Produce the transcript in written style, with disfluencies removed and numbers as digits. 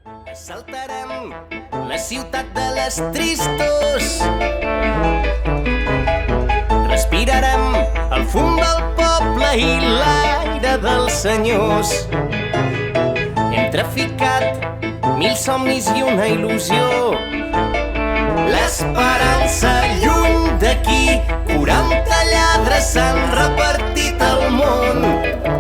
Assaltarem la ciutat de les tristos. Respirarem el fum del poble i l'aire dels senyors. Hem traficat 1000 somnis i una il·lusió. L'esperança lluny d'aquí, 40 lladres s'han repartit al món.